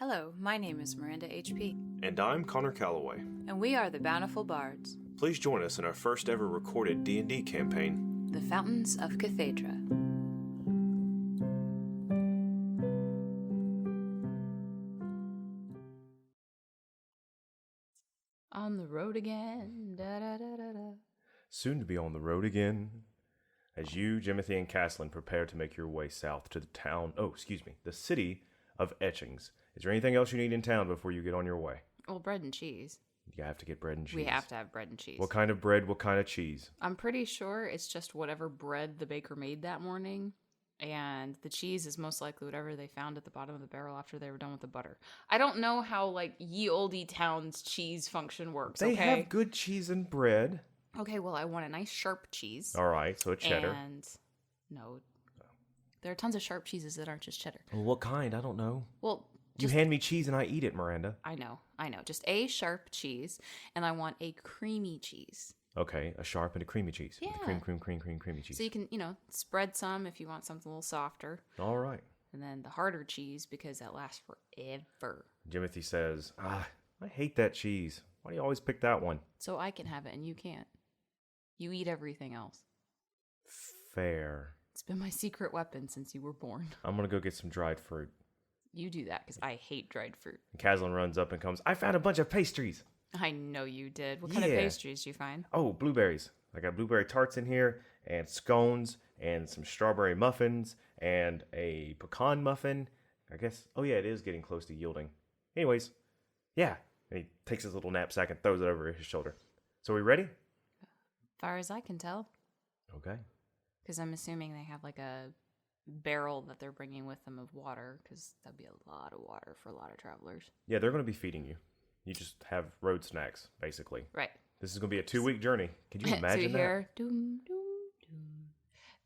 Hello, my name is Miranda HP, And I'm Connor Calloway. and we are the Bountiful Bards, Please join us in our first ever recorded D&D campaign. the Fountains of Cathaidra. On the road again, da-da-da-da-da. Soon to be on the road again, as you, Jimothy, and Caslin prepare to make your way south to the city of Etchings. Is there anything else you need in town before you get on your way? Well, bread and cheese. You have to get bread and cheese. We have to have bread and cheese. What kind of bread, what kind of cheese? I'm pretty sure it's just whatever bread the baker made that morning. And the cheese is most likely whatever they found at the bottom of the barrel after they were done with the butter. I don't know how, ye olde town's cheese function works, They okay? have good cheese and bread. Okay, well, I want a nice sharp cheese. All right, so a cheddar. And, no, there are tons of sharp cheeses that aren't just cheddar. Well, what kind? I don't know. Well, You hand me cheese and I eat it, Miranda. I know. Just a sharp cheese, and I want a creamy cheese. Okay, a sharp and a creamy cheese. Yeah. Creamy cheese. So you can, spread some if you want something a little softer. All right. And then the harder cheese, because that lasts forever. Jimothy says, I hate that cheese. Why do you always pick that one? So I can have it and you can't. You eat everything else. Fair. It's been my secret weapon since you were born. I'm going to go get some dried fruit. You do that because I hate dried fruit. And Caslin runs up and comes, I found a bunch of pastries. I know you did. What kind of pastries did you find? Oh, blueberries. I got blueberry tarts in here, and scones, and some strawberry muffins, and a pecan muffin. I guess, it is getting close to yielding. Anyways, yeah. And he takes his little knapsack and throws it over his shoulder. So we ready? Far as I can tell. Okay. Because I'm assuming they have a barrel that they're bringing with them of water, because that'd be a lot of water for a lot of travelers. Yeah, they're going to be feeding you. You just have road snacks, basically. Right. This is going to be a 2-week journey. Can you imagine so you that? hear, doom, doom, doom.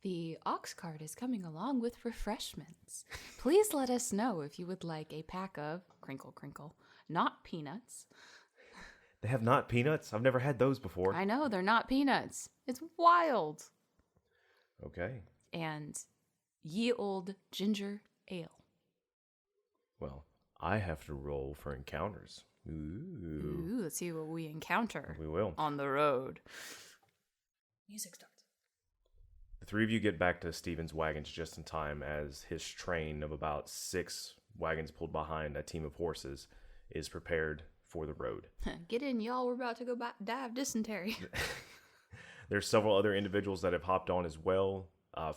The ox cart is coming along with refreshments. Please let us know if you would like a pack of, crinkle, crinkle, not peanuts. They have not peanuts? I've never had those before. I know, they're not peanuts. It's wild. Okay. And ye old ginger ale. Well, I have to roll for encounters. Ooh. Let's see what we encounter. We will. On the road. Music starts. The three of you get back to Stephen's wagons just in time as his train of about 6 wagons pulled behind a team of horses is prepared for the road. Get in, y'all. We're about to go die of dysentery. There's several other individuals that have hopped on as well.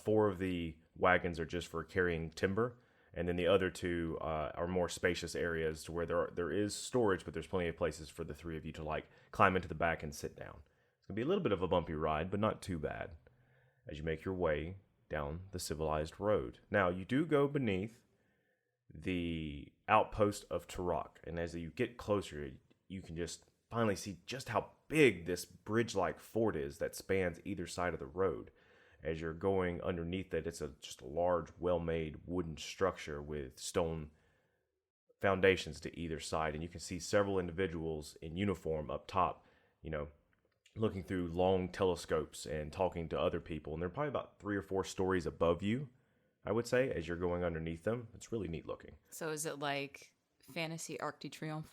4 of the wagons are just for carrying timber, and then the other 2 are more spacious areas to where there is storage, but there's plenty of places for the 3 of you to climb into the back and sit down. It's going to be a little bit of a bumpy ride, but not too bad as you make your way down the Civilized Road. Now, you do go beneath the outpost of Turok, and as you get closer, you can just finally see just how big this bridge-like fort is that spans either side of the road. As you're going underneath it, it's just a large, well-made wooden structure with stone foundations to either side. And you can see several individuals in uniform up top, looking through long telescopes and talking to other people. And they're probably about 3 or 4 stories above you, I would say, as you're going underneath them. It's really neat looking. So is it like Fantasy Arc de Triomphe?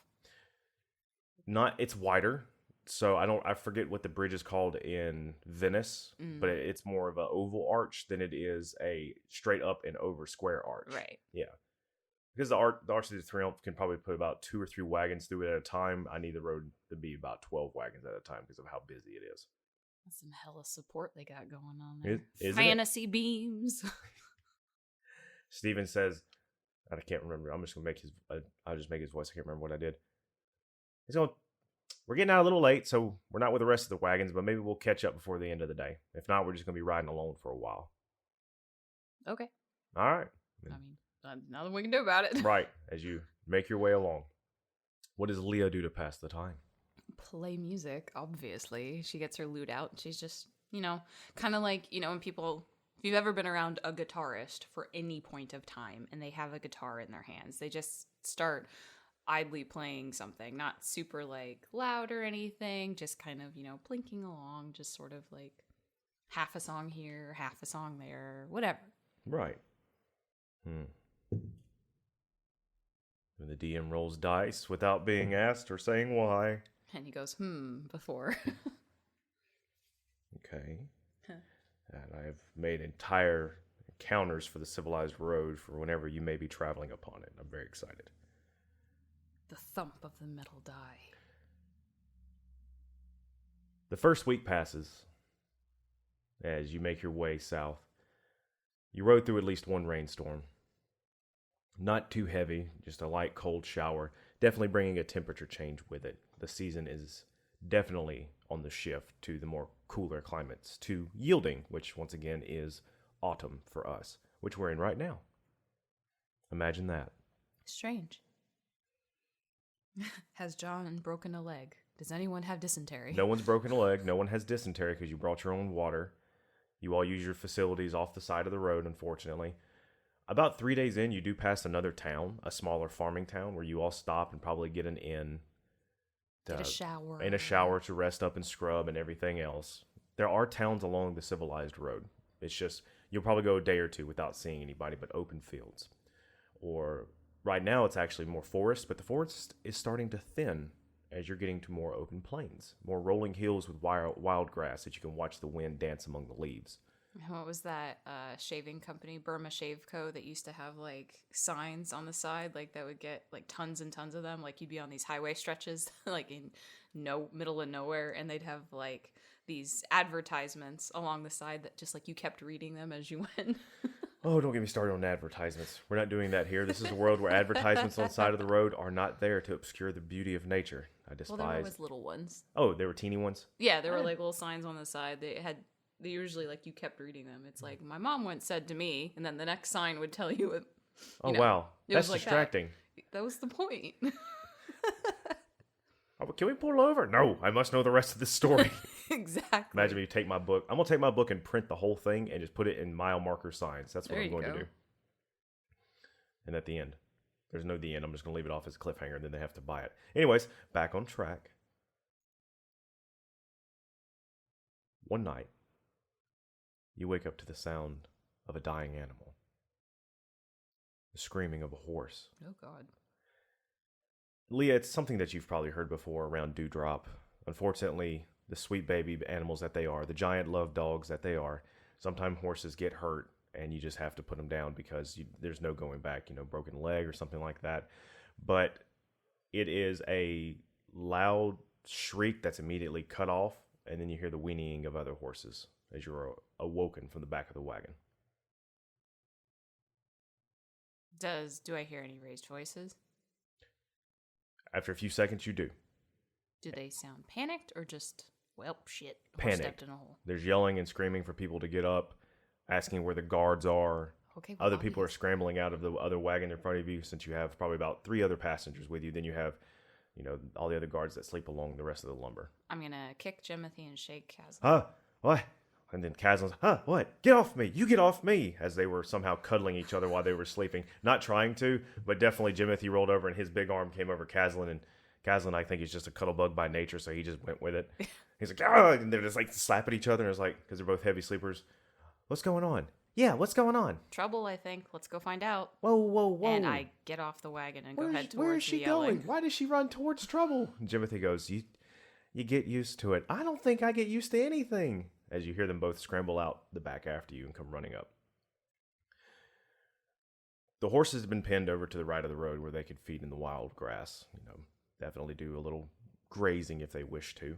It's wider. So I forget what the bridge is called in Venice, but it's more of an oval arch than it is a straight up and over square arch. Right. Yeah. Because the Arch of the Triumph can probably put about 2 or 3 wagons through it at a time. I need the road to be about 12 wagons at a time because of how busy it is. That's some hella support they got going on there. Isn't Fantasy beams. Steven says, I can't remember. I'm just going to make I'll just make his voice. I can't remember what I did. We're getting out a little late, so we're not with the rest of the wagons, but maybe we'll catch up before the end of the day. If not, we're just going to be riding alone for a while. Okay. All right. Nothing we can do about it. Right, as you make your way along. What does Leah do to pass the time? Play music, obviously. She gets her lute out, and she's just, kind of like, when people... If you've ever been around a guitarist for any point of time, and they have a guitar in their hands, they just start... idly playing something, not super loud or anything, just kind of, plinking along, just sort of half a song here, half a song there, whatever. Right. And the DM rolls dice without being asked or saying why. And he goes, before. Okay. Huh. And I've made entire encounters for the Civilized Road for whenever you may be traveling upon it. I'm very excited. The thump of the metal die. The first week passes as you make your way south. You rode through at least one rainstorm. Not too heavy, just a light cold shower, definitely bringing a temperature change with it. The season is definitely on the shift to the more cooler climates, to yielding, which once again is autumn for us, which we're in right now. Imagine that. Strange. Has John broken a leg? Does anyone have dysentery? No one's broken a leg. No one has dysentery because you brought your own water. You all use your facilities off the side of the road, unfortunately. About 3 days in, you do pass another town, a smaller farming town, where you all stop and probably get an inn. Get a shower. And a shower to rest up and scrub and everything else. There are towns along the Civilized Road. It's just, you'll probably go a day or two without seeing anybody but open fields. Or right now it's actually more forest, but the forest is starting to thin as you're getting to more open plains. More rolling hills with wild grass that you can watch the wind dance among the leaves. What was that shaving company, Burma Shave Co., that used to have like signs on the side, like that would get like tons and tons of them. Like you'd be on these highway stretches, like in no middle of nowhere, and they'd have like these advertisements along the side that just like you kept reading them as you went. Oh, don't get me started on advertisements. We're not doing that here. This is a world where advertisements on the side of the road are not there to obscure the beauty of nature. I despise. Well, there were always little ones. Oh, there were teeny ones? Yeah, there were like little signs on the side. They usually like you kept reading them. It's like my mom once said to me, and then the next sign would tell you it. Oh, wow. That's like distracting. That was the point. Oh, can we pull over? No, I must know the rest of this story. Exactly. Imagine me take my book. I'm going to take my book and print the whole thing and just put it in mile marker signs. That's what I'm going to do. And at the end. There's no the end. I'm just going to leave it off as a cliffhanger, and then they have to buy it. Anyways, back on track. One night, you wake up to the sound of a dying animal. The screaming of a horse. Oh, God. Leah, it's something that you've probably heard before around Dewdrop. Unfortunately, the sweet baby animals that they are, the giant love dogs that they are, sometimes horses get hurt and you just have to put them down because there's no going back, broken leg or something like that. But it is a loud shriek that's immediately cut off, and then you hear the whinnying of other horses as you're awoken from the back of the wagon. Do I hear any raised voices? After a few seconds, you do. Do they sound panicked or just, well, shit, panicked? Stepped in a hole? There's yelling and screaming for people to get up, asking where the guards are. Okay. Other people are scrambling out of the other wagon in front of you, since you have probably about 3 other passengers with you. Then you have, all the other guards that sleep along the rest of the lumber. I'm going to kick Jimothy and shake Kaz. Huh? What? And then Kazlin's, what? Get off me! You get off me! As they were somehow cuddling each other while they were sleeping. Not trying to, but definitely Jimothy rolled over and his big arm came over Kazlin. And Kazlin, I think, is just a cuddle bug by nature, so he just went with it. He's like, ah! And they're just like slapping each other. And it's like, because they're both heavy sleepers. What's going on? Yeah, what's going on? Trouble, I think. Let's go find out. Whoa. And I get off the wagon and go head towards where is she the yelling. going? Why does she run towards trouble? And Jimothy goes, you get used to it. I don't think I get used to anything. As you hear them both scramble out the back after you and come running up. The horses have been pinned over to the right of the road where they could feed in the wild grass. Definitely do a little grazing if they wish to.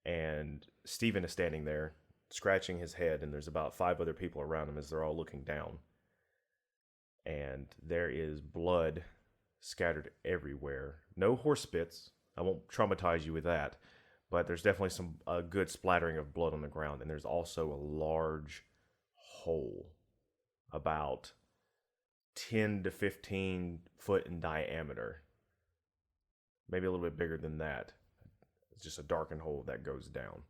And Stephen is standing there, scratching his head, and there's about 5 other people around him as they're all looking down. And there is blood scattered everywhere. No horse spits. I won't traumatize you with that. But there's definitely a good splattering of blood on the ground. And there's also a large hole about 10 to 15 foot in diameter. Maybe a little bit bigger than that. It's just a darkened hole that goes down.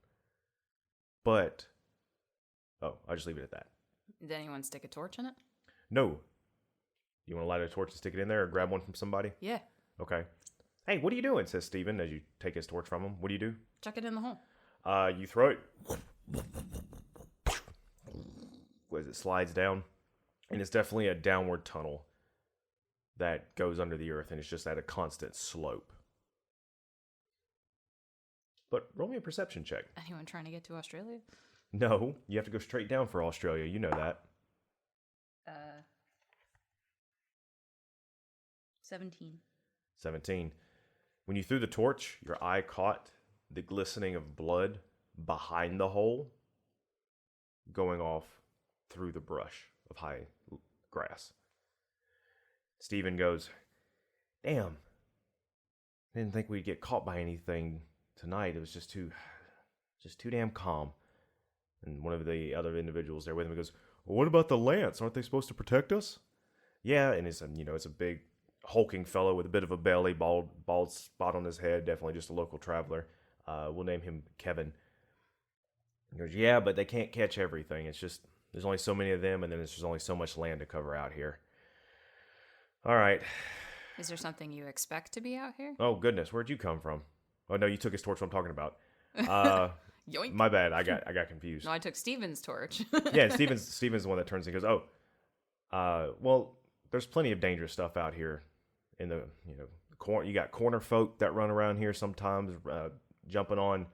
But, I'll just leave it at that. Did anyone stick a torch in it? No. You want to light a torch and stick it in there or grab one from somebody? Yeah. Okay. Hey, what are you doing? Says Steven as you take his torch from him. What do you do? Chuck it in the hole. You throw it. As it slides down. And it's definitely a downward tunnel that goes under the earth, and it's just at a constant slope. But roll me a perception check. Anyone trying to get to Australia? No, you have to go straight down for Australia. You know that. 17. 17. When you threw the torch, your eye caught the glistening of blood behind the hole going off through the brush of high grass. Stephen goes, damn, I didn't think we'd get caught by anything tonight. It was just too damn calm. And one of the other individuals there with him goes, well, what about the lance? Aren't they supposed to protect us? Yeah, and it's a big hulking fellow with a bit of a belly, bald spot on his head, definitely just a local traveler. We'll name him Kevin. He goes, yeah, but they can't catch everything. It's just, there's only so many of them, and then there's only so much land to cover out here. All right. Is there something you expect to be out here? Oh, goodness, where'd you come from? Oh, no, you took his torch, what I'm talking about. Yoink. My bad, I got confused. No, I took Steven's torch. Yeah, Steven's the one that turns and goes, well, there's plenty of dangerous stuff out here in the, you got corner folk that run around here sometimes, jumping on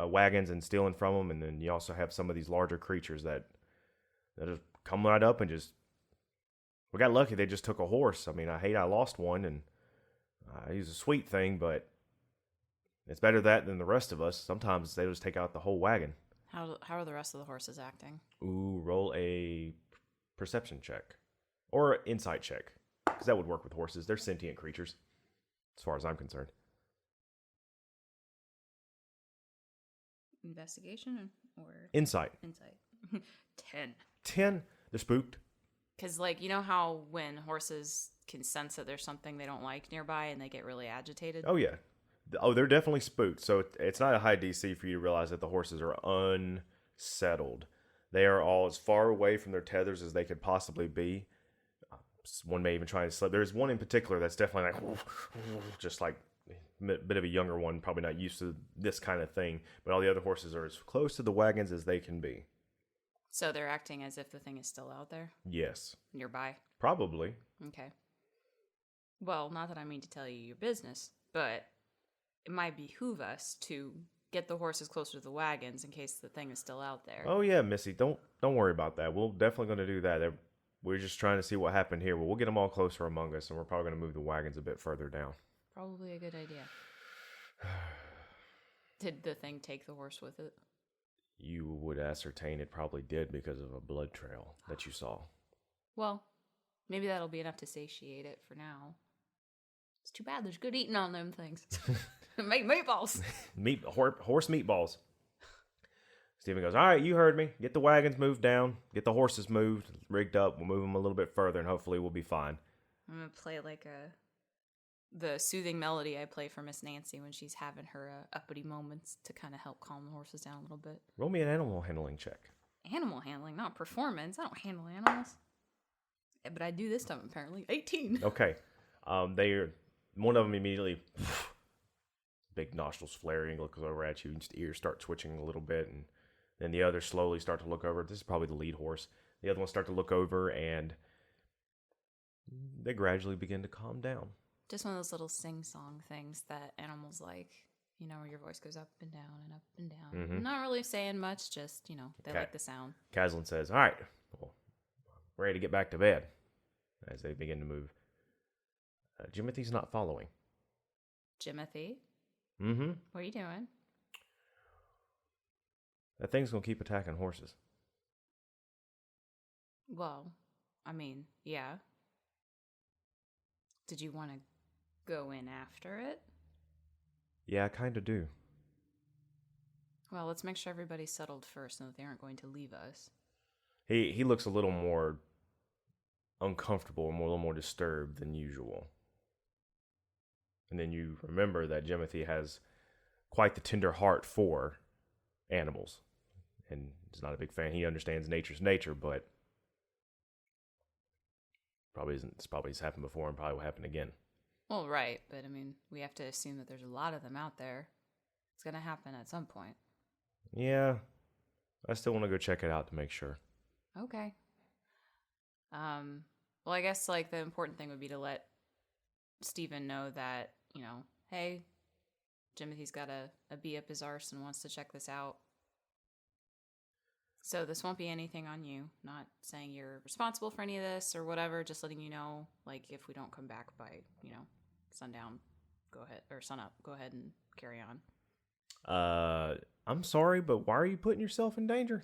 wagons and stealing from them, and then you also have some of these larger creatures that just come right up and just, we got lucky they just took a horse. I mean, I lost one, and he was a sweet thing, but it's better that than the rest of us. Sometimes they just take out the whole wagon. How are the rest of the horses acting? Ooh, roll a perception check. Or insight check. Because that would work with horses. They're sentient creatures, as far as I'm concerned. Investigation or? Insight. 10. 10? They're spooked. Because, you know how when horses can sense that there's something they don't like nearby and they get really agitated? Oh, yeah. Oh, they're definitely spooked. So it's not a high DC for you to realize that the horses are unsettled. They are all as far away from their tethers as they could possibly be. One may even try to slip. There's one in particular that's definitely like, just like a bit of a younger one, probably not used to this kind of thing. But all the other horses are as close to the wagons as they can be. So they're acting as if the thing is still out there? Yes. Nearby? Probably. Okay. Well, not that I mean to tell you your business, but it might behoove us to get the horses closer to the wagons in case the thing is still out there. Oh yeah, Missy, don't worry about that. We're definitely going to do that. We're just trying to see what happened here. But we'll get them all closer among us, and we're probably going to move the wagons a bit further down. Probably a good idea. Did the thing take the horse with it? You would ascertain it probably did because of a blood trail that you saw. Well, maybe that'll be enough to satiate it for now. It's too bad there's good eating on them things. Make meatballs. Horse meatballs. Stephen goes, all right, you heard me. Get the wagons moved down. Get the horses moved, rigged up. We'll move them a little bit further, and hopefully we'll be fine. I'm going to play the soothing melody I play for Miss Nancy when she's having her uppity moments to kind of help calm the horses down a little bit. Roll me an animal handling check. Animal handling, not performance. I don't handle animals. Yeah, but I do this time, apparently. 18. Okay. One of them immediately, big nostrils flaring, looks over at you, and just ears start twitching a little bit, and then the others slowly start to look over. This is probably the lead horse. The other ones start to look over, and they gradually begin to calm down. Just one of those little sing-song things that animals like, where your voice goes up and down and up and down. Mm-hmm. Not really saying much, just, they like the sound. Caslin says, all right, well, we're ready to get back to bed, as they begin to move. Jimothy's not following. Jimothy? Mm-hmm. What are you doing? That thing's going to keep attacking horses. Well, I mean, yeah. Did you want to go in after it? Yeah, I kind of do. Well, let's make sure everybody's settled first and that they aren't going to leave us. He looks a little more uncomfortable and a little more disturbed than usual. And then you remember that Jimothy has quite the tender heart for animals. And he's not a big fan. He understands nature's nature, but it's probably happened before and probably will happen again. Well, right. But, we have to assume that there's a lot of them out there. It's going to happen at some point. Yeah. I still want to go check it out to make sure. Okay. Well, I guess like the important thing would be to let Steven know that, hey, Jimothy's got a bee up his arse and wants to check this out. So this won't be anything on you. Not saying you're responsible for any of this or whatever, just letting you know, like, if we don't come back by, sundown, go ahead, or sunup, go ahead and carry on. I'm sorry, but why are you putting yourself in danger?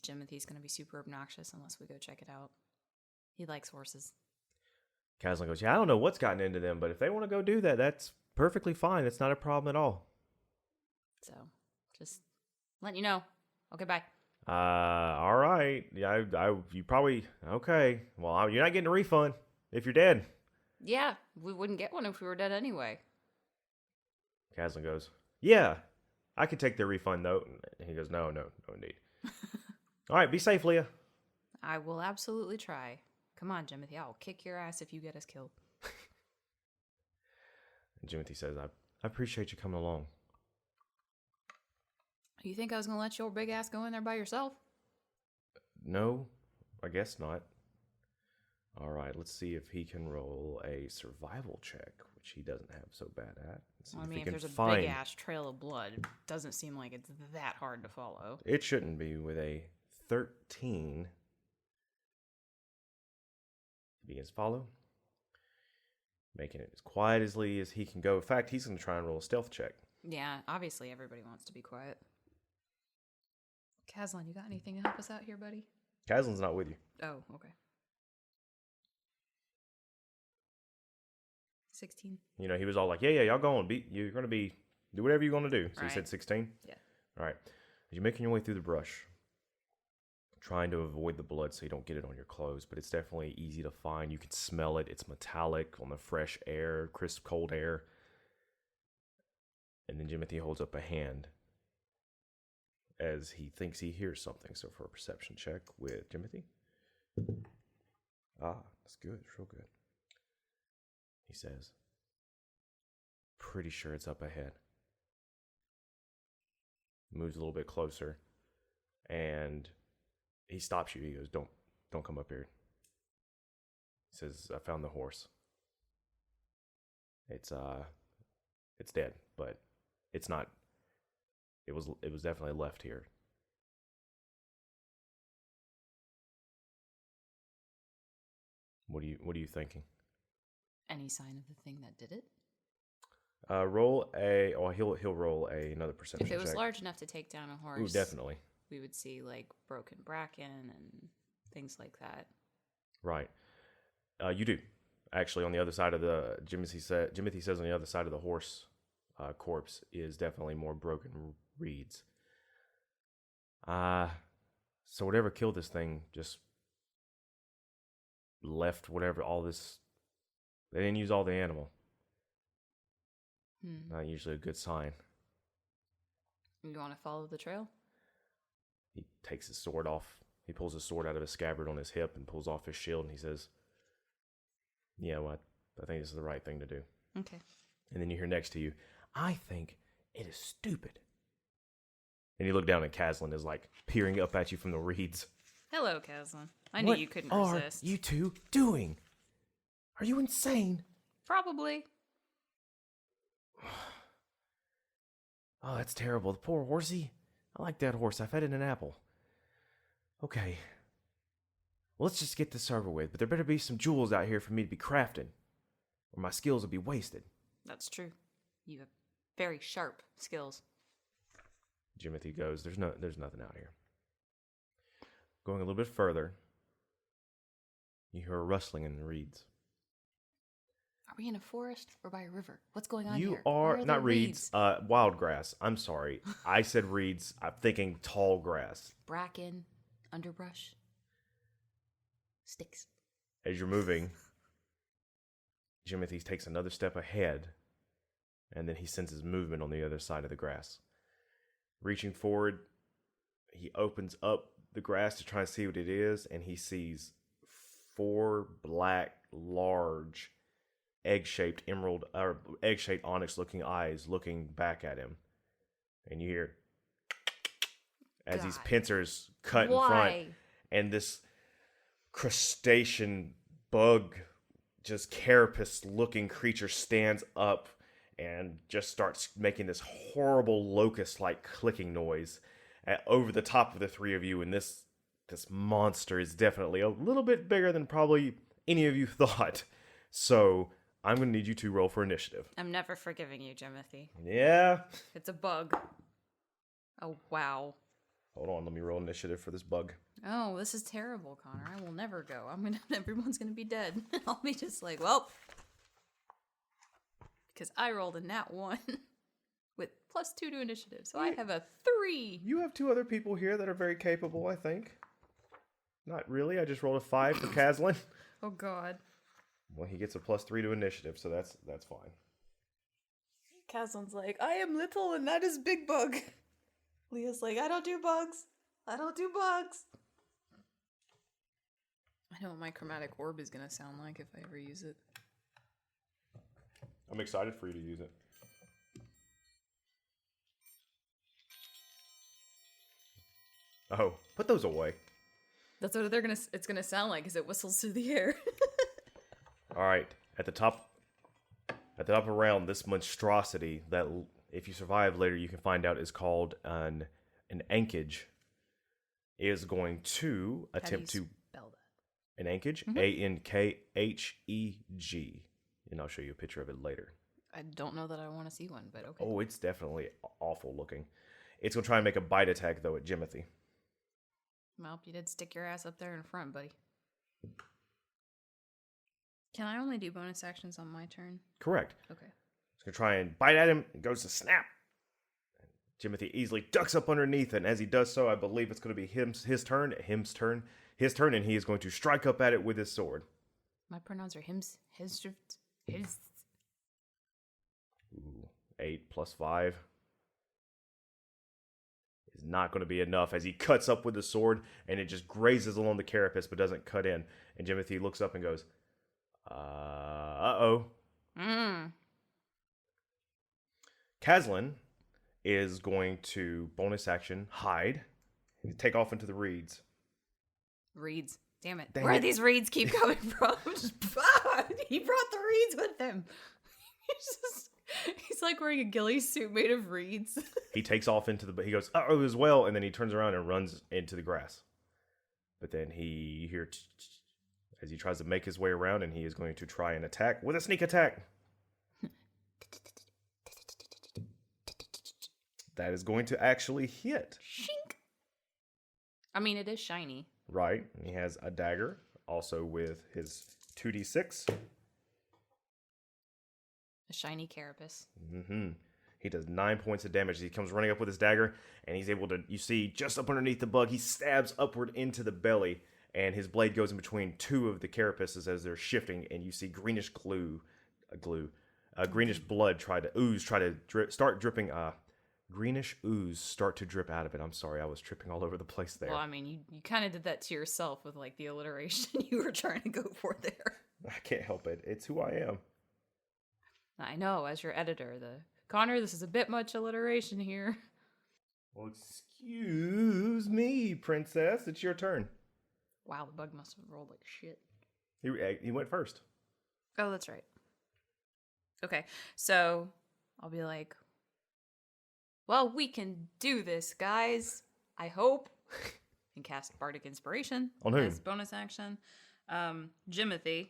Jimothy's going to be super obnoxious unless we go check it out. He likes horses. Caslin goes, yeah, I don't know what's gotten into them, but if they want to go do that, that's perfectly fine. It's not a problem at all. So, just letting you know. Okay, bye. All right. Yeah, you probably, okay. Well, you're not getting a refund if you're dead. Yeah, we wouldn't get one if we were dead anyway. Caslin goes, yeah, I could take their refund, though. And he goes, no, indeed. All right, be safe, Leah. I will absolutely try. Come on, Jimothy, I'll kick your ass if you get us killed. And Jimothy says, I appreciate you coming along. You think I was going to let your big ass go in there by yourself? No, I guess not. All right, let's see if he can roll a survival check, which he doesn't have so bad at. Well, I mean, if there's a big ass trail of blood, it doesn't seem like it's that hard to follow. It shouldn't be. With a 13, he begins to follow, making it as quietly as he can go. In fact, he's going to try and roll a stealth check. Yeah, obviously everybody wants to be quiet. Caslin, you got anything to help us out here, buddy? Caslin's not with you. Oh, okay. 16. He was all like, yeah, y'all go on. You're going to do whatever you're going to do. So right. He said 16? Yeah. All right. As you're making your way through the brush, trying to avoid the blood so you don't get it on your clothes, but it's definitely easy to find. You can smell it. It's metallic on the fresh air, crisp, cold air. And then Jimothy holds up a hand as he thinks he hears something. So for a perception check with Jimothy. That's good. It's real good. He says, pretty sure it's up ahead. Moves a little bit closer. And he stops you. He goes, don't come up here. He says, I found the horse. It's dead, but it's not. It was definitely left here. What are you thinking? Any sign of the thing that did it? Roll a. Oh, he'll roll another perception check. If it was large enough to take down a horse, ooh, definitely. We would see like broken bracken and things like that. Right. You do. Actually, on the other side of the Jimothy says on the other side of the horse corpse is definitely more broken reeds. So whatever killed this thing just left whatever all this. They didn't use all the animal. Not usually a good sign. You want to follow the trail? He takes his sword off. He pulls his sword out of his scabbard on his hip and pulls off his shield, and he says, yeah, well, I think this is the right thing to do. Okay. And then you hear next to you, I think it is stupid. And you look down and Caslin is like peering up at you from the reeds. Hello, Caslin. I knew you couldn't resist. What are you two doing? Are you insane? Probably. Oh, that's terrible. The poor horsey. I like that horse. I fed it an apple. Okay. Well, let's just get this over with. But there better be some jewels out here for me to be crafting, or my skills will be wasted. That's true. You have very sharp skills. Jimothy goes, there's nothing out here. Going a little bit further, you hear a rustling in the reeds. Are we in a forest or by a river? What's going on here? You are not reeds. Wild grass. I'm sorry. I said reeds. I'm thinking tall grass. Bracken, underbrush, sticks. As you're moving, Jimothy takes another step ahead, and then he senses movement on the other side of the grass. Reaching forward, he opens up the grass to try and see what it is, and he sees 4 black, large, egg-shaped onyx-looking eyes looking back at him. And you hear as these pincers cut in front, and this crustacean bug, just carapace looking creature stands up and just starts making this horrible locust like clicking noise over the top of the three of you. And this monster is definitely a little bit bigger than probably any of you thought. So I'm going to need you to roll for initiative. I'm never forgiving you, Jimothy. Yeah. It's a bug. Oh, wow. Hold on, let me roll initiative for this bug. Oh, this is terrible, Connor. I will never go. Everyone's gonna be dead. I'll be just like, well, because I rolled a nat 1 with +2 to initiative, so I have a 3. You have two other people here that are very capable, I think. Not really. I just rolled a 5 for Caslin. Oh God. Well, he gets a +3 to initiative, so that's fine. Caslin's like, I am little and that is big bug. Leah's like, I don't do bugs. I don't do bugs. I know what my chromatic orb is going to sound like if I ever use it. I'm excited for you to use it. Oh, put those away. That's what it's gonna sound like as it whistles through the air. All right, at the top around this monstrosity that if you survive later you can find out is called an ankage, is going to attempt to spell that. An ankage, Ankheg, and I'll show you a picture of it later. I don't know that I want to see one, but okay. Oh, it's definitely awful looking. It's gonna try and make a bite attack though at Jimothy. Well, you did stick your ass up there in front, buddy. Can I only do bonus actions on my turn? Correct. Okay. It's going to try and bite at him. It goes to snap. Jimothy easily ducks up underneath, and as he does so, I believe it's going to be his turn, and he is going to strike up at it with his sword. My pronouns are his. Ooh, 8 + 5 is not going to be enough as he cuts up with the sword, and it just grazes along the carapace but doesn't cut in. And Jimothy looks up and goes, uh-oh. Caslin is going to bonus action hide and take off into the reeds. Reeds. Damn it. Where do these reeds keep coming from? He brought the reeds with him. He's like wearing a ghillie suit made of reeds. He takes off he goes, uh-oh, as well, and then he turns around and runs into the grass. But then he hears as he tries to make his way around, and he is going to try and attack with a sneak attack. That is going to actually hit. Shink. I mean, it is shiny. Right. And he has a dagger, also with his 2d6. A shiny carapace. He does 9 points of damage. He comes running up with his dagger, and he's able to, you see, just up underneath the bug, he stabs upward into the belly, and his blade goes in between two of the carapaces as they're shifting, and you see greenish greenish blood greenish ooze start to drip out of it. I'm sorry, I was tripping all over the place there. Well, I mean, you kind of did that to yourself with, like, the alliteration you were trying to go for there. I can't help it. It's who I am. I know, as your editor, Connor, this is a bit much alliteration here. Well, excuse me, princess. It's your turn. Wow, the bug must have rolled like shit. He went first. Oh, that's right. Okay, so I'll be like, well, we can do this, guys. I hope. And cast Bardic Inspiration on whom? As bonus action. Jimothy,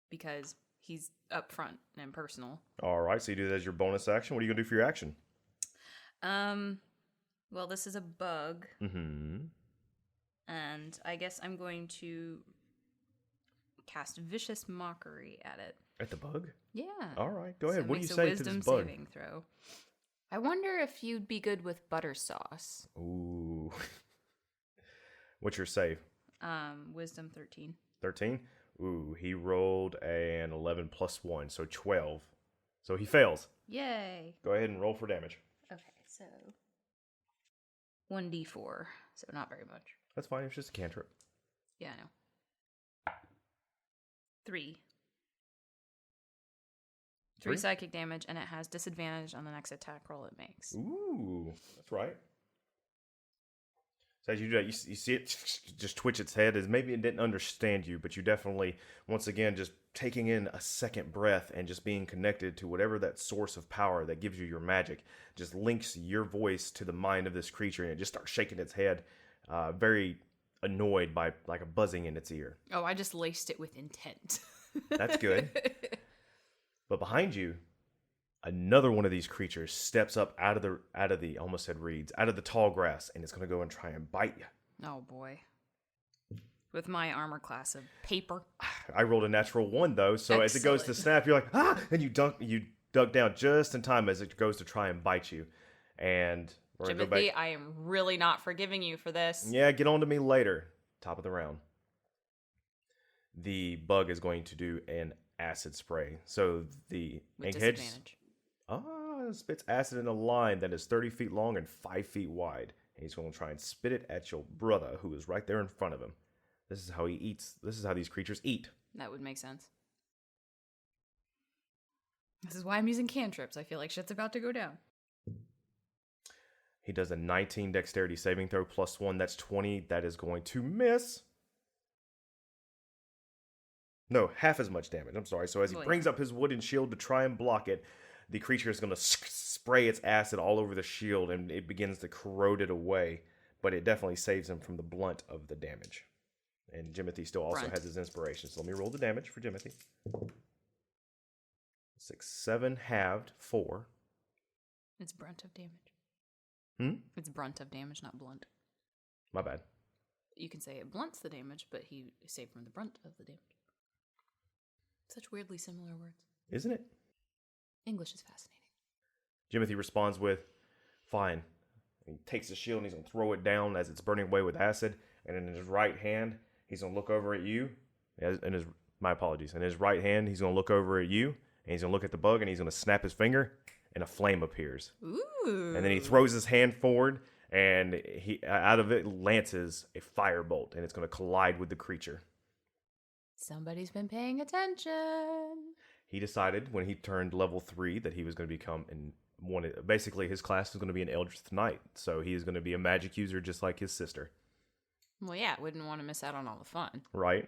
because he's up front and personal. All right, so you do that as your bonus action. What are you going to do for your action? Well, this is a bug. And I guess I'm going to cast Vicious Mockery at it. At the bug? Yeah. All right, go ahead. So what do you say to this bug? Wisdom saving throw. I wonder if you'd be good with butter sauce. Ooh. What's your save? Wisdom 13. 13? Ooh, he rolled an 11 + 1, so 12. So he fails. Yay. Go ahead and roll for damage. Okay, so 1d4, so not very much. That's fine, it's just a cantrip. Yeah, I know. 3 psychic damage, and it has disadvantage on the next attack roll it makes. Ooh, that's right. So as you do that, you see it just twitch its head, as maybe it didn't understand you, but you definitely, once again, just taking in a second breath and just being connected to whatever that source of power that gives you your magic, just links your voice to the mind of this creature, and it just starts shaking its head, very annoyed by like a buzzing in its ear. Oh, I just laced it with intent. That's good. But behind you, another one of these creatures steps up out of the almost said reeds, out of the tall grass, and it's going to go and try and bite you. Oh boy. With my armor class of paper. I rolled a natural 1 though, so as it goes to snap, you're like, ah, and you duck down just in time as it goes to try and bite you. And we're going to go back. I am really not forgiving you for this. Yeah, get on to me later. Top of the round. The bug is going to do an acid spray. So the with Egghead disadvantage. Spits acid in a line that is 30 feet long and 5 feet wide. And he's going to try and spit it at your brother, who is right there in front of him. This is how he eats. This is how these creatures eat. That would make sense. This is why I'm using cantrips. I feel like shit's about to go down. He does a 19 dexterity saving throw plus 1. That's 20. That is going to miss. No, half as much damage. I'm sorry. So as he brings up his wooden shield to try and block it, the creature is going to spray its acid all over the shield, and it begins to corrode it away. But it definitely saves him from the blunt of the damage. And Jimothy still also has his inspiration. So let me roll the damage for Jimothy. 6, 7, halved, 4. It's brunt of damage. It's brunt of damage, not blunt. My bad. You can say it blunts the damage, but he saved from the brunt of the damage. Such weirdly similar words. Isn't it? English is fascinating. Jimothy responds with, fine. He takes the shield and he's going to throw it down as it's burning away with acid. And in his right hand, he's going to look over at you. My apologies. In his right hand, he's going to look over at you. And he's going to look at the bug and he's going to snap his finger. And a flame appears. Ooh. And then he throws his hand forward. And he out of it lances a firebolt. And it's going to collide with the creature. Somebody's been paying attention. He decided when he turned level 3 that he was going to become basically his class is going to be an Eldritch Knight. So he is going to be a magic user just like his sister. Well, yeah, wouldn't want to miss out on all the fun. Right.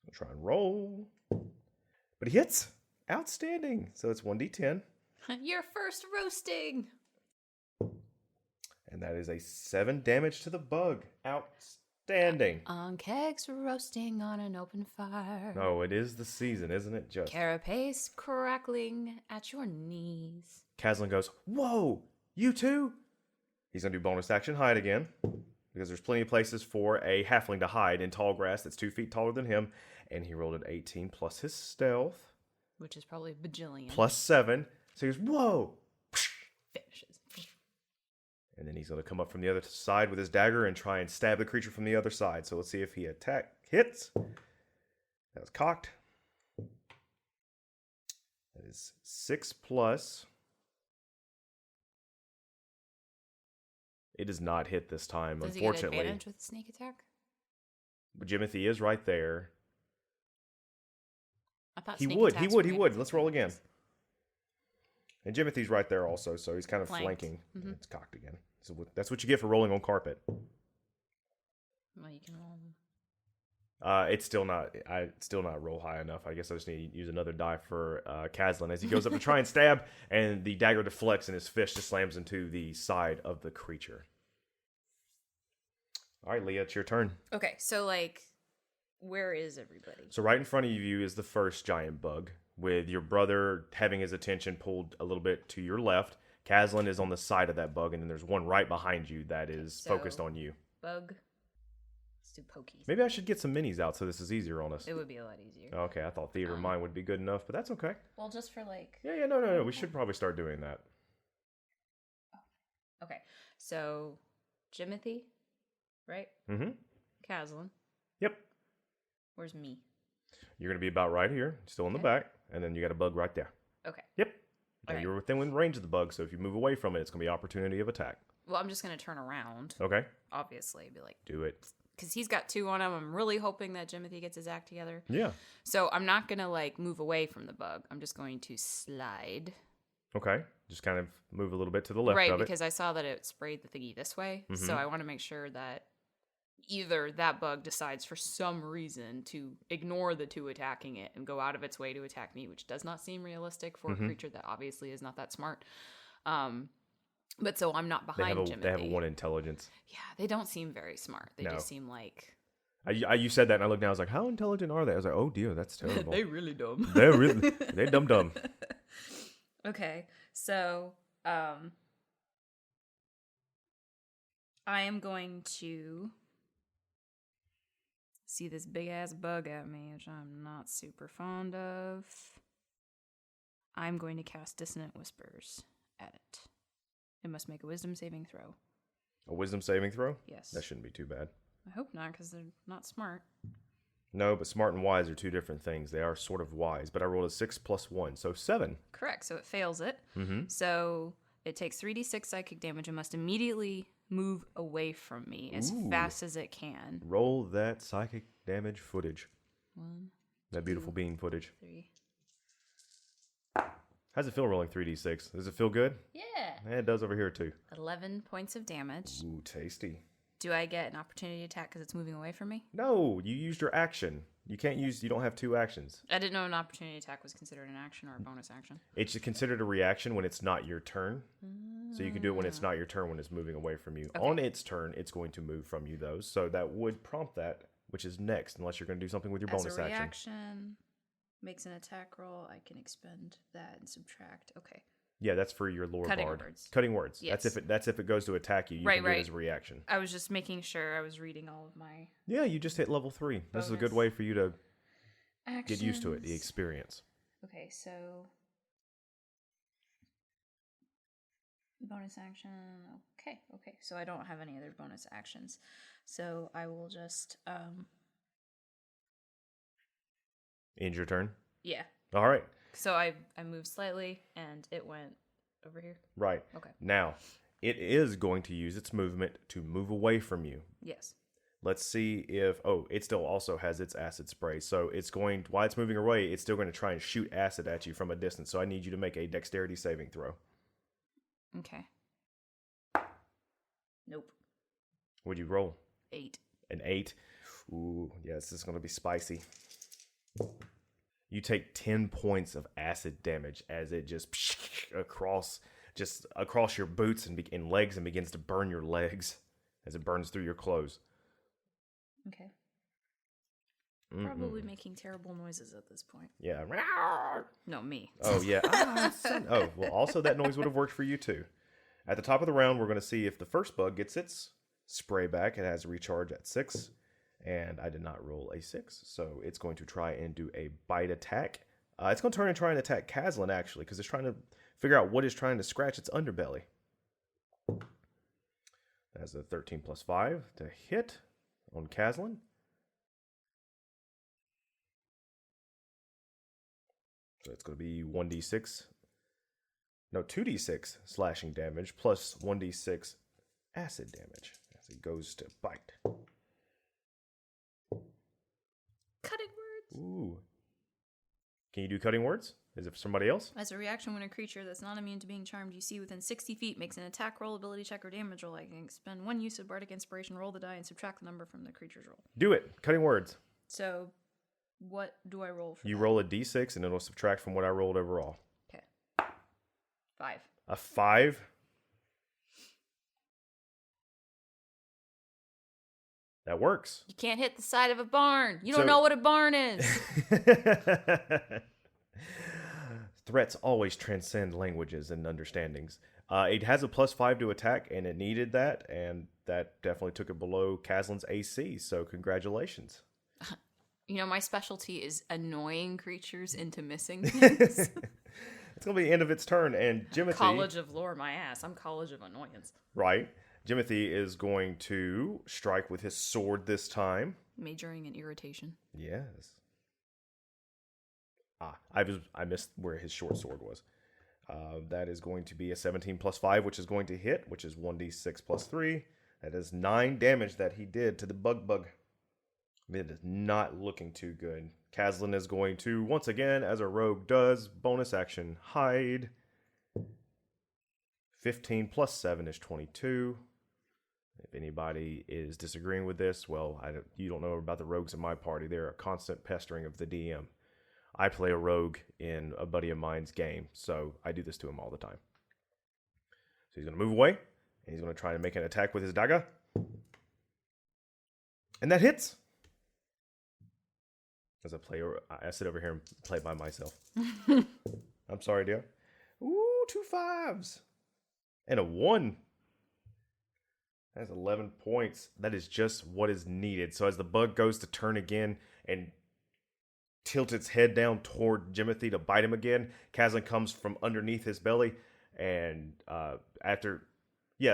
I'll try and roll. But he hits. Outstanding. So it's 1d10. Your first roasting. And that is a 7 damage to the bug. Outstanding. On kegs roasting on an open fire. Oh, it is the season, isn't it? Just Carapace crackling at your knees. Caslin goes, whoa, you too? He's going to do bonus action hide again. Because there's plenty of places for a halfling to hide in tall grass that's 2 feet taller than him. And he rolled an 18 plus his stealth. Which is probably a bajillion. Plus 7. So he goes, whoa. Finishes. And then he's going to come up from the other side with his dagger and try and stab the creature from the other side. So let's see if he hits. That was cocked. That is 6 plus. It does not hit this time, Does unfortunately. He get advantage with the sneak attack? But Jimothy is right there. I thought He would. Let's roll again. And Jimothy's right there also, so he's kind of flanking. Mm-hmm. It's cocked again. So that's what you get for rolling on carpet. Well, you can roll. It's still not roll high enough. I guess I just need to use another die for Caslin as he goes up to try and stab, and the dagger deflects and his fist just slams into the side of the creature. All right, Leah, it's your turn. Okay, so where is everybody? So right in front of you is the first giant bug, with your brother having his attention pulled a little bit to your left. Caslin is on the side of that bug, and then there's one right behind you that is focused on you. Bug. Let's do pokies. Maybe I should get some minis out so this is easier on us. It would be a lot easier. Okay, I thought theater of mind would be good enough, but that's okay. Well, just for Yeah, no. We should probably start doing that. Okay, so Jimothy, right? Mm-hmm. Caslin. Yep. Where's me? You're going to be about right here, still in the back, and then you got a bug right there. Okay. Yep. Now Right. you're within range of the bug, so if you move away from it, it's going to be opportunity of attack. Well, I'm just going to turn around. Okay. Obviously, be do it. Because he's got 2 on him. I'm really hoping that Jimothy gets his act together. Yeah. So I'm not going to move away from the bug. I'm just going to slide Okay. Just kind of move a little bit to the left Right, of it. because I saw that it sprayed the thingy this way. Mhm. So I want to make sure that either that bug decides for some reason to ignore the two attacking it and go out of its way to attack me, which does not seem realistic for a creature that obviously is not that smart. But so I'm not behind Jimothy. They have a 1 intelligence. Yeah, they don't seem very smart. They No. just seem like... You said that, and I looked down. I was like, "How intelligent are they?" I was like, "Oh dear, that's terrible." They really dumb. They're dumb. Okay, so I am going to see this big ass bug at me, which I'm not super fond of. I'm going to cast Dissonant Whispers at it. It must make a Wisdom saving throw. A wisdom saving throw? Yes. That shouldn't be too bad. I hope not, because they're not smart. No, but smart and wise are two different things. They are sort of wise, but I rolled a 6 + 1, so 7. Correct, so it fails it. Mm-hmm. So it takes 3d6 psychic damage and must immediately move away from me as fast as it can. Roll that psychic damage footage. 1, That beautiful bean footage. 3. How's it feel rolling 3d6? Does it feel good? Yeah. It does over here too. 11 points of damage. Ooh, tasty. Do I get an opportunity attack because it's moving away from me? No, you used your action. You don't have 2 actions. I didn't know an opportunity attack was considered an action or a bonus action. It's considered a reaction when it's not your turn. So you can do it when it's not your turn, when it's moving away from you. Okay. On its turn, it's going to move from you, though. So that would prompt that, which is next, unless you're going to do something with your bonus As a action. reaction, makes an attack roll. I can expend that and subtract. Okay. Yeah, that's for your lore Cutting bard. words. Cutting words. Yes. That's if it goes to attack you. You can do it as a reaction. I was just making sure I was reading all of my Yeah, you just hit level 3. This is a good Bonus way for you to actions. get used to it, the experience. Okay, so bonus action. Okay. So I don't have any other bonus actions. So I will just End your turn. yeah. All right. So I moved slightly and it went over here. Right. Okay. Now, it is going to use its movement to move away from you. Yes. Let's see if... Oh, it still also has its acid spray. So it's going... While it's moving away, it's still going to try and shoot acid at you from a distance. So I need you to make a dexterity saving throw. Okay. Nope. What'd you roll? 8. An 8. Ooh, yeah, this is going to be spicy. You take 10 points of acid damage as it just across your boots and legs and begins to burn your legs as it burns through your clothes. Okay. Probably making terrible noises at this point. Yeah. No, me. Oh, yeah. Oh, well, also that noise would have worked for you too. At the top of the round, we're going to see if the first bug gets its spray back. It has a recharge at 6. And I did not roll a 6, so it's going to try and do a bite attack. It's going to turn and try and attack Caslin, actually, because it's trying to figure out what is trying to scratch its underbelly. That's a 13 + 5 to hit on Caslin. So it's going to be 1d6. No, 2d6 slashing damage plus 1d6 acid damage as it goes to bite. Cutting words. Ooh. Can you do cutting words? Is it for somebody else? As a reaction, when a creature that's not immune to being charmed you see within 60 feet makes an attack roll, ability check, or damage roll, I can expend 1 use of bardic inspiration, roll the die, and subtract the number from the creature's roll. Do it. Cutting words. So, what do I roll for You that? roll a d6 and it'll subtract from what I rolled overall. Okay. 5. A 5? That works. You can't hit the side of a barn. You don't So- know what a barn is. Threats always transcend languages and understandings. It has a +5 to attack, and it needed that, and that definitely took it below Caslin's AC, so congratulations. You know, my specialty is annoying creatures into missing things. It's going to be the end of its turn, and Jimothy... College of lore, my ass. I'm College of Annoyance. Right. Jimothy is going to strike with his sword this time. Majoring in irritation. Yes. I missed where his short sword was. That is going to be a 17 + 5, which is going to hit, which is 1d6 + 3. That is 9 damage that he did to the bug. It is not looking too good. Caslin is going to, once again, as a rogue does, bonus action, hide. 15 plus 7 is 22. If anybody is disagreeing with this, well, you don't know about the rogues in my party. They're a constant pestering of the DM. I play a rogue in a buddy of mine's game, so I do this to him all the time. So he's going to move away, and he's going to try to make an attack with his dagger. And that hits! As I sit over here and play by myself. I'm sorry, dear. Ooh, 2 5s. And a 1. That's 11 points. That is just what is needed. So as the bug goes to turn again and tilt its head down toward Jimothy to bite him again, Kazlan comes from underneath his belly. And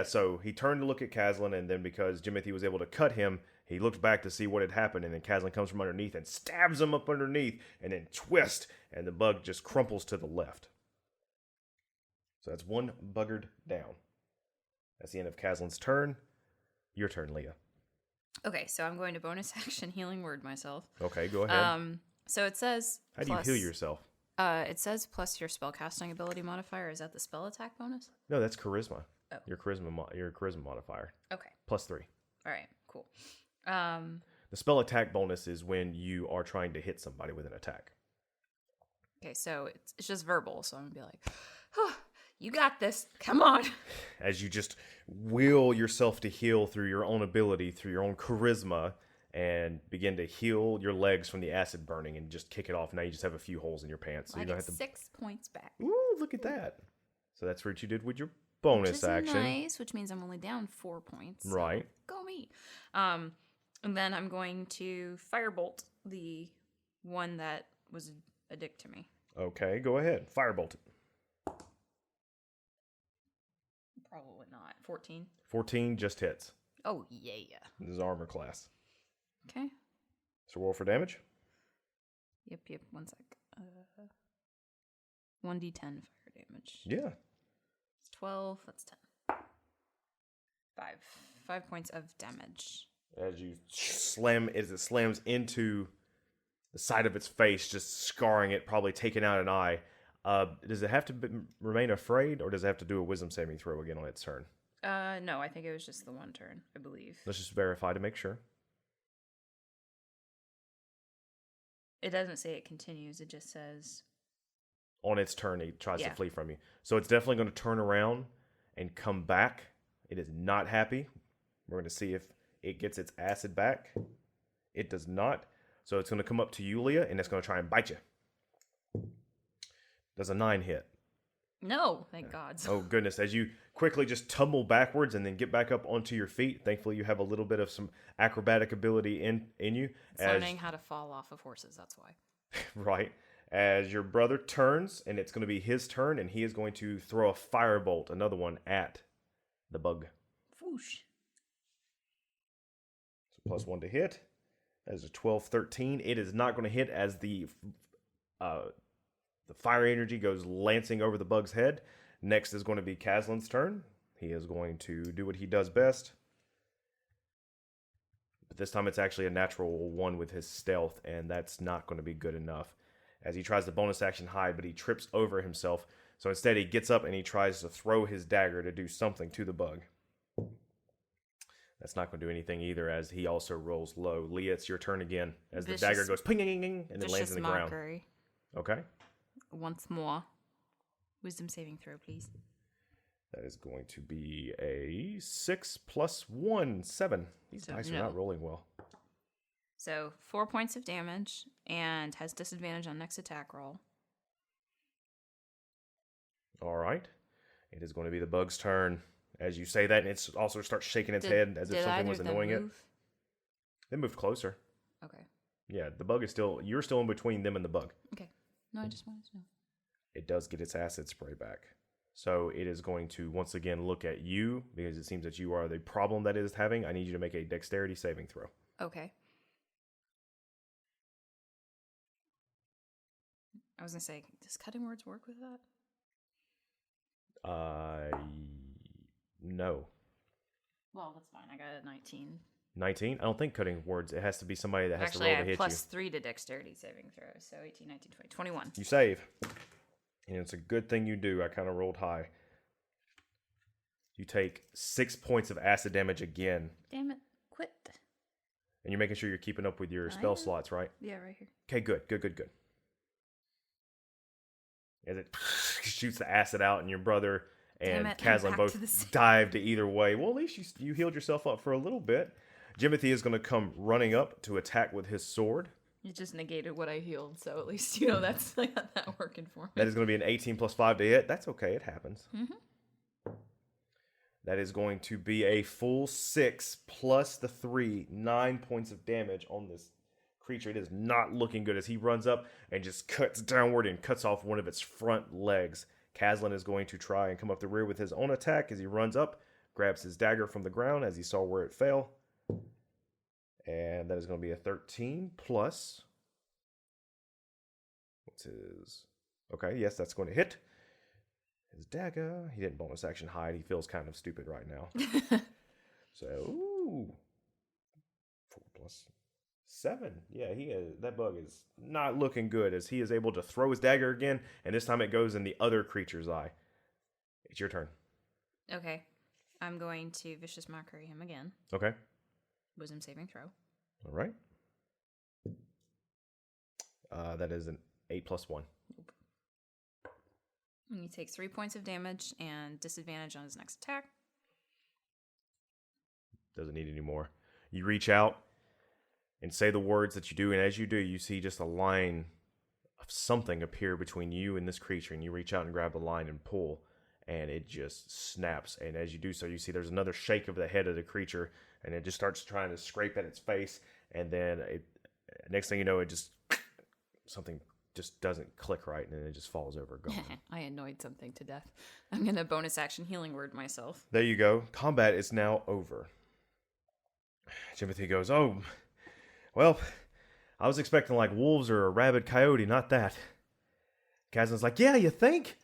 so he turned to look at Kazlan, and then because Jimothy was able to cut him, he looked back to see what had happened, and then Kazlan comes from underneath and stabs him up underneath, and then twist, and the bug just crumples to the left. So that's 1 buggered down. That's the end of Kazlan's turn. Your turn, Leah. Okay, so I'm going to bonus action healing word myself. Okay, go ahead. So it says... How do you heal yourself? It says plus your spellcasting ability modifier. Is that the spell attack bonus? No, that's charisma. Oh. Your charisma modifier. Okay. Plus 3. All right, cool. The spell attack bonus is when you are trying to hit somebody with an attack. Okay, so it's just verbal, so I'm going to be like, oh, you got this. Come on. As you just will yourself to heal through your own ability, through your own charisma, and begin to heal your legs from the acid burning and just kick it off. Now you just have a few holes in your pants. So I you don't get have to... 6 points back. Ooh, look at that. So that's what you did with your bonus action. Nice, which means I'm only down 4 points. Right. So go me. And then I'm going to firebolt the one that was a dick to me. Okay, go ahead. Firebolt it. Probably not. 14. 14 just hits. Oh, yeah. This is armor class. Okay. So roll for damage. Yep. 1 sec. 1d10 fire damage. Yeah. It's 12. That's 10. 5 points of damage. As you it slams into the side of its face, just scarring it, probably taking out an eye. Does it have to remain afraid, or does it have to do a wisdom saving throw again on its turn? No, I think it was just the 1 turn, I believe. Let's just verify to make sure. It doesn't say it continues, it just says... On its turn, it tries to flee from you. So it's definitely going to turn around and come back. It is not happy. We're going to see if it gets its acid back. It does not. So it's going to come up to you, Leah, and it's going to try and bite you. Does a 9 hit? No, thank God. Oh, goodness. As you quickly just tumble backwards and then get back up onto your feet. Thankfully, you have a little bit of some acrobatic ability in you. It's learning how to fall off of horses, that's why. Right. As your brother turns, and it's going to be his turn, and he is going to throw a firebolt, another one, at the bug. Whoosh. So +1 to hit. That is a 12-13. It is not going to hit as the fire energy goes lancing over the bug's head. Next is going to be Kazlan's turn. He is going to do what he does best. But this time it's actually a natural 1 with his stealth, and that's not going to be good enough. As he tries to bonus action hide, but he trips over himself. So instead he gets up and he tries to throw his dagger to do something to the bug. That's not going to do anything either, as he also rolls low. Leah, it's your turn again. As the dagger goes ping, and it lands in the ground. Okay. Once more. Wisdom saving throw, please. That is going to be a 6 + 1, 7. These dice are not rolling well. So 4 points of damage and has disadvantage on next attack roll. All right. It is going to be the bug's turn. As you say that, and it also starts shaking its head as if something was annoying it. They moved closer. Okay. Yeah, the bug is you're still in between them and the bug. Okay. No, I just wanted to know. It does get its acid spray back. So it is going to once again look at you, because it seems that you are the problem that it is having. I need you to make a dexterity saving throw. Okay. I was going to say, does cutting words work with that? No. Well, that's fine. I got a 19. 19? I don't think cutting words. It has to be somebody that has to roll to hit you. Actually, I have +3 to dexterity saving throw. So 18, 19, 20, 21. You save. And it's a good thing you do. I kind of rolled high. You take 6 points of acid damage again. Damn it. Quit. And you're making sure you're keeping up with your spell slots, right? Yeah, right here. Okay, good. As it shoots the acid out, and your brother and Caslin both dive to either way. Well, at least you healed yourself up for a little bit. Jimothy is going to come running up to attack with his sword. You just negated what I healed, so at least, you know, that's I got that working for me. That is going to be an 18 plus 5 to hit. That's okay. It happens. Mm-hmm. That is going to be a full 6 plus the 3, 9 points of damage on this creature. It is not looking good as he runs up and just cuts downward and cuts off one of its front legs. Caslin is going to try and come up the rear with his own attack as he runs up, grabs his dagger from the ground as he saw where it fell. And that is going to be a 13 plus. What's his? Okay, yes, that's going to hit. His dagger. He didn't bonus action hide. He feels kind of stupid right now. So, ooh. 4 plus 7. Yeah, that bug is not looking good as he is able to throw his dagger again, and this time it goes in the other creature's eye. It's your turn. Okay. I'm going to Vicious Mockery him again. Okay. Wisdom saving throw. All right. That is an 8 plus 1. Nope. And he takes 3 points of damage and disadvantage on his next attack. Doesn't need any more. You reach out and say the words that you do, and as you do, you see just a line of something appear between you and this creature, and you reach out and grab the line and pull, and it just snaps. And as you do so, you see there's another shake of the head of the creature, and it just starts trying to scrape at its face, and then next thing you know, it just something just doesn't click right, and then it just falls over, gone. I annoyed something to death. I'm going to bonus action healing word myself. There you go. Combat is now over. Jimothy goes, oh, well, I was expecting like wolves or a rabid coyote, not that. Kazan's like, yeah, you think?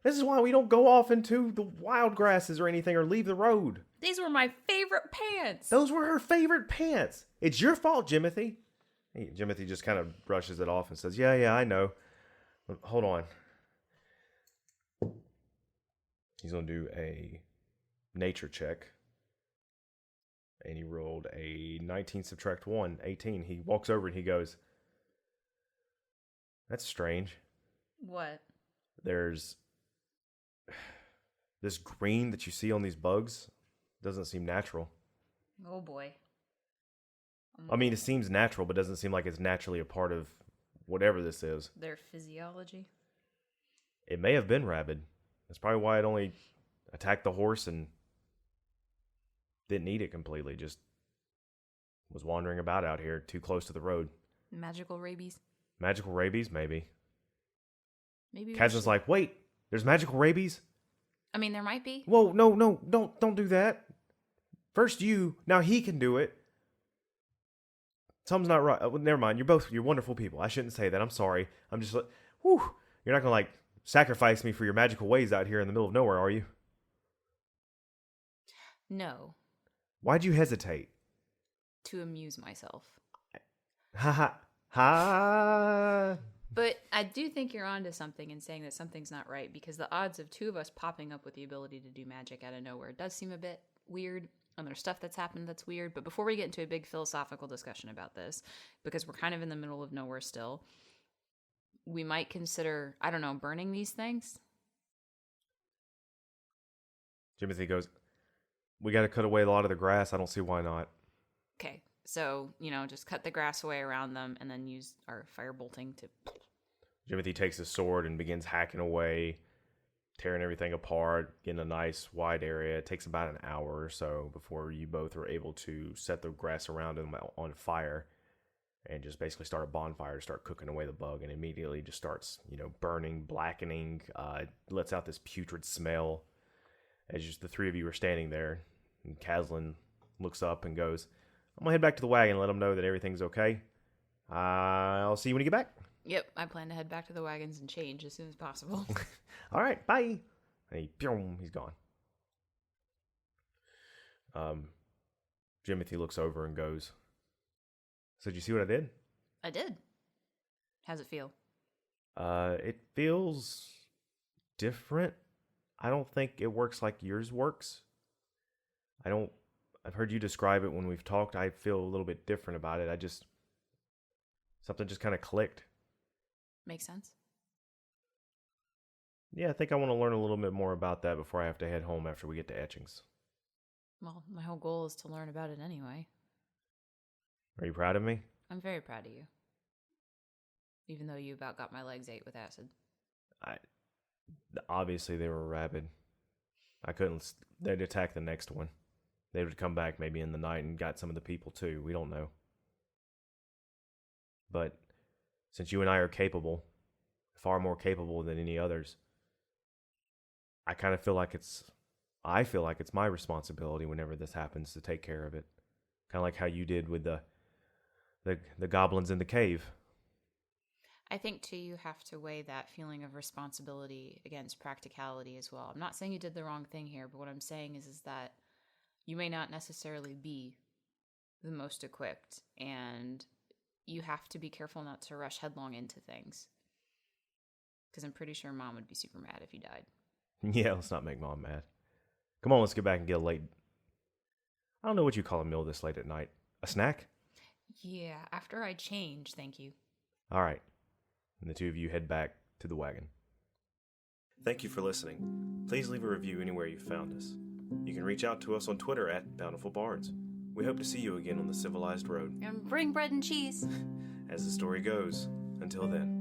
This is why we don't go off into the wild grasses or anything or leave the road. These were my favorite pants. Those were her favorite pants. It's your fault, Jimothy. Jimothy just kind of brushes it off and says, yeah, I know. Hold on. He's going to do a nature check. And he rolled a 19 subtract 1, 18. He walks over and he goes, that's strange. What? There's this green that you see on these bugs. Doesn't seem natural. Oh boy. I mean, it seems natural, but doesn't seem like it's naturally a part of whatever this is. Their physiology? It may have been rabid. That's probably why it only attacked the horse and didn't eat it completely. Just was wandering about out here too close to the road. Magical rabies? Magical rabies, maybe. Maybe. Kazan's like, wait, there's magical rabies? I mean, there might be. Whoa, no, don't do that. First you, now he can do it. Something's not right. Oh, never mind. You're wonderful people. I shouldn't say that. I'm sorry. I'm just like, whew. You're not going to sacrifice me for your magical ways out here in the middle of nowhere, are you? No. Why'd you hesitate? To amuse myself. Ha. But I do think you're onto something in saying that something's not right, because the odds of two of us popping up with the ability to do magic out of nowhere does seem a bit weird. And there's stuff that's happened that's weird. But before we get into a big philosophical discussion about this, because we're kind of in the middle of nowhere still, we might consider, I don't know, burning these things. Jimothy goes, we got to cut away a lot of the grass. I don't see why not. Okay. So, just cut the grass away around them and then use our firebolting to... Jimothy takes his sword and begins hacking away, tearing everything apart, getting a nice wide area. It takes about an hour or so before you both are able to set the grass around them on fire and just basically start a bonfire to start cooking away the bug, and immediately just starts, burning, blackening, lets out this putrid smell as just the three of you are standing there. And Caslin looks up and goes, I'm going to head back to the wagon and let them know that everything's okay. I'll see you when you get back. Yep, I plan to head back to the wagons and change as soon as possible. All right, bye. And he's gone. Jimothy looks over and goes, so did you see what I did? I did. How's it feel? It feels different. I don't think it works like yours works. I've heard you describe it when we've talked. I feel a little bit different about it. Something just kind of clicked. Makes sense. Yeah, I think I want to learn a little bit more about that before I have to head home after we get to Etchings. Well, my whole goal is to learn about it anyway. Are you proud of me? I'm very proud of you. Even though you about got my legs ate with acid. Obviously, they were rabid. They'd attack the next one. They would come back maybe in the night and got some of the people too. We don't know. But since you and I are capable, far more capable than any others, I feel like it's my responsibility whenever this happens to take care of it. Kind of like how you did with the goblins in the cave. I think, too, you have to weigh that feeling of responsibility against practicality as well. I'm not saying you did the wrong thing here, but what I'm saying is that you may not necessarily be the most equipped, and you have to be careful not to rush headlong into things. Because I'm pretty sure Mom would be super mad if you died. Yeah, let's not make Mom mad. Come on, let's get back and get a late... I don't know what you call a meal this late at night. A snack? Yeah, after I change, thank you. All right. And the two of you head back to the wagon. Thank you for listening. Please leave a review anywhere you found us. You can reach out to us on Twitter at Bountiful Bards. We hope to see you again on the Civilized Road. And bring bread and cheese. As the story goes, until then.